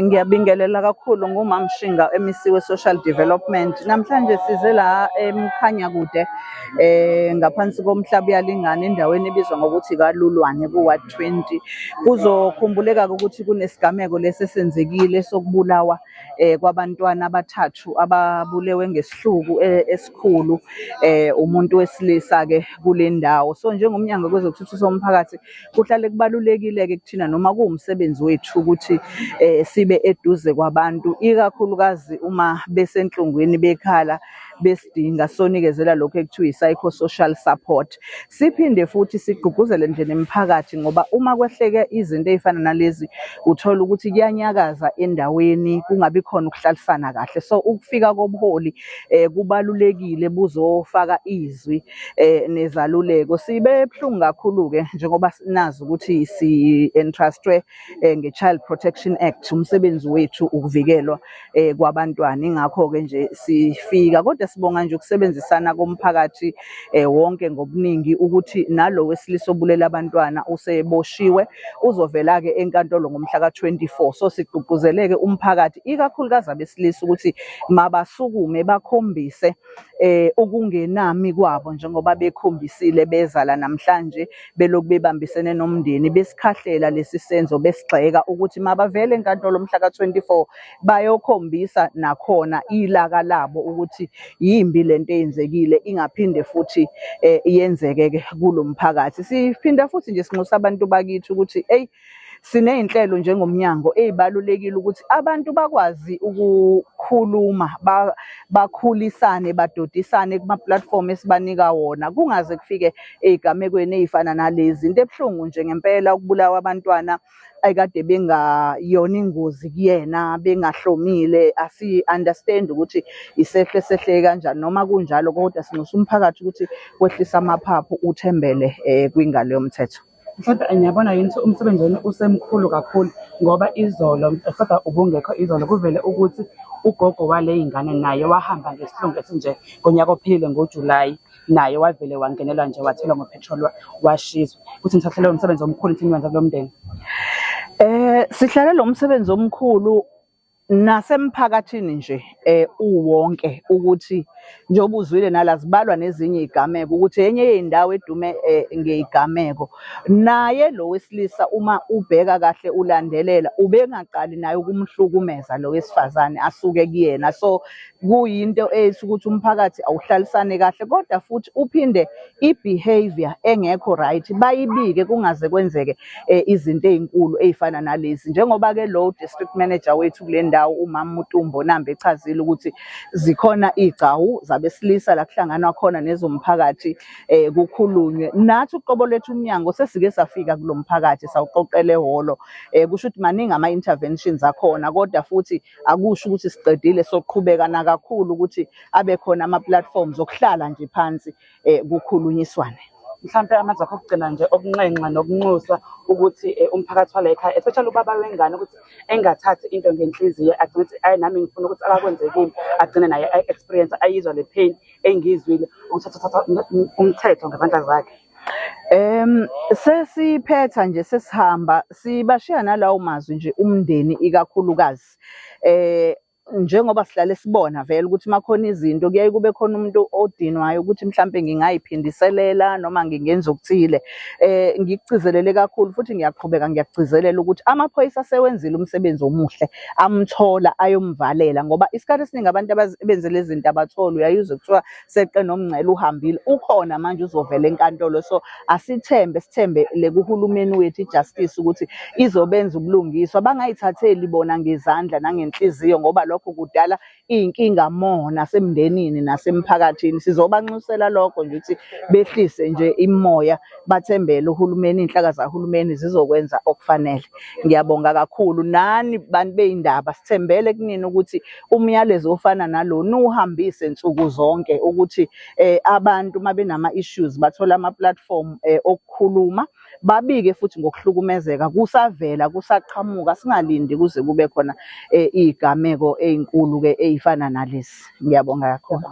Ngiyabingelela kakhulu ngumama Mshinga emisiwe Social Development. Namhlanje size la eMkhanyakude ngaphansi komhlaba uyalingana endaweni ebizwa ngokuthi kaLulwane ku-Ward 20. Kuzokhumbuleka ukuthi kunesigameko lesi esenzekile sokubulawa kwabantwana abathathu ababulewe ngesihluku esikhulu umuntu wesilisa-ke kule ndawo. So njengomnyango wezokuthuthukisa umphakathi kuhlale kubalulekile-ke kuthina noma kuwumsebenzi wethu ukuthi sibe eduze kwabantu, ikakhulukazi uma besenhlungwini bekhala besidinga sonikezela lokho ekuthiwa i-psychosocial support. Siphinde futhi sigqugquzele nje nemiphakathi ngoba uma kwehleke izinto ey'fana nalezi uthola ukuthi kuyanyakaza endaweni kungabi khona ukuhlalisana kahle. So ukufika kobuholi kubalulekile buzofaka izwi nezaluleko. Sibe buhlungu kakhulu-ke njengoba nazi ukuthi si-entrustwe nge-Child Protection Act, umsebenzi wethu ukuvikelwa kwabantwana. Ingakho-ke nje sifika, kodwa sibonga nje ukusebenzisana komphakathi wonke ngobuningi ukuthi nalo wesilisa obulela abantwana useboshiwe uzovela-ke enkantolo ngomhla ka-24. So sigqugquzeleke umphakathi ikakhulukazi abesilisa ukuthi mabasukume bakhombise ukungenami kwabo njengoba bekhombisile bezala namhlanje beloku bebambisene nomndeni besikhahlela lesi senzo besigxeka ukuthi mabavele enkantolo mhla ka-24 bayokhombisa nakhona ilaka labo ukuthi yimbi lento eyenzekile ingaphinde futhi yenzeke-ke kulo mphakathi. Siphinda futhi nje sinxusa abantu bakithi ukuthi siney'nhlelo njengomnyango ey'balulekile ukuthi abantu bakwazi ukukhuluma bakhulisane badodisane kuma-platform esibanika wona, kungaze kufike ey'gamekweni ey'fana nalezi. Into ebuhlungu nje ngempela ukubulawa abantwana ayikade bengayona ingozi kuyena, bengahlomile. Asi-understand ukuthi isehle sehle kanjani, noma kunjalo kodwa sinxusa umphakathi ukuthi kwehlisa amaphaphu uthembele kwingalo yomthetho. Kodwa ngiyabona yini umsebenzi wenu usemkhulu kakhulu ngoba izolo kodwa ubungekho izolo kuvele ukuthi ugogo wale y'ngane naye wahamba ngesihlungu esinje ngonyaka ophilile ngoJulayi, naye wavele wangenelwa nje wathelwa ngophethroli washiswa. Kuthi nithathele umsebenzi omkhulu thini wenza kulo mndeni? Sihlale lo msebenzi omkhulu nasemphakathini nje uwonke ukuthi njengoba uzwile nala zibalwa nezinye igameko ukuthi enye yey'ndawo edume ngey'gameko. Naye lo wesilisa uma ubheka kahle ulandelela ubengaqali naye ukumhlukumeza lo wesifazane asuke kuyena. So kuyinto ukuthi umphakathi awuhlalisane kahle, kodwa futhi uphinde i-behavior engekho right bayibike kungaze kwenzeke izinto ey'nkulu ey'fana nalezi. Njengoba-ke lo district manager wethu kule ndawo umama Mutumbo Nambe echazile ukuthi zikhona igcawu zabesilisa la kuhlanganwa khona nezomphakathi kukhulunywe. Nathi uqobo lethu umnyango sesike safika kulo mphakathi sawuqoqela ehholo. Kusho ukuthi maningi ama-interventions akhona, kodwa futhi akusho ukuthi siqedile, soqhubeka nakakhulu ukuthi abe khona ama-platforms okuhlala nje phansi kukhulunyiswane. Mhlampe amazwi akho okugcina nje okunxenxa nokunxusa ukuthi umphakathi wala ekhaya, especially ubaba wengane, ukuthi engathathi into ngenhliziyo, agcine ukuthi nami ngifuna ukuthi akakwenze kimi, agcine naye experience ayizwa le pain engizwile ukuthatha umthetho ngezandla zakhe. Sesiphetha nje sesihamba sibashiya nalawo mazwi nje umndeni ikakhulukazi. Njengoba sihlale sibona vele ukuthi makhona izinto kuyaye kube khona umuntu odinwayo ukuthi mhlampe ngingayiphindiselela noma ngingenza okuthile. Ngikucizelele kakhulu futhi ngiyaqhubeka ngiyakugcizelela ukuthi amaphoyisa asewenzile umsebenzi omuhle, amthola ayomvalela ngoba isikhathi esiningi abantu abenze lezi zinto abatholi, uyayuzwa kuthiwa seqe nomngcele uhambile, ukhona manje uzovela enkantolo. So sithembe kuhulumeni wethu i-justice ukuthi izobenza ubulungiswa, bangayithatheli bona ngezandla nangenhliziyo ngoba lokho kudala iy'nkinga nasemndenini nasemphakathini. Sizobanxusela lokho nje ukuthi behlise nje imimoya, bathembele uhulumeni, iy'nhlaka zahulumeni zizokwenza okufanele. Ngiyabonga kakhulu nani bantu bey'ndaba, sithembele kunini ukuthi umyalezo ofana nalo nuwuhambise nsuku zonke ukuthi abantu uma benama-issues bathole ama-platform okukhuluma, babike futhi ngokuhlukumezeka kusavela kusaqhamuka, singalindi kuze kube khona iy'gameko ey'nkulu-ke ey'fana nalezi. Ngiyabonga kakhulu.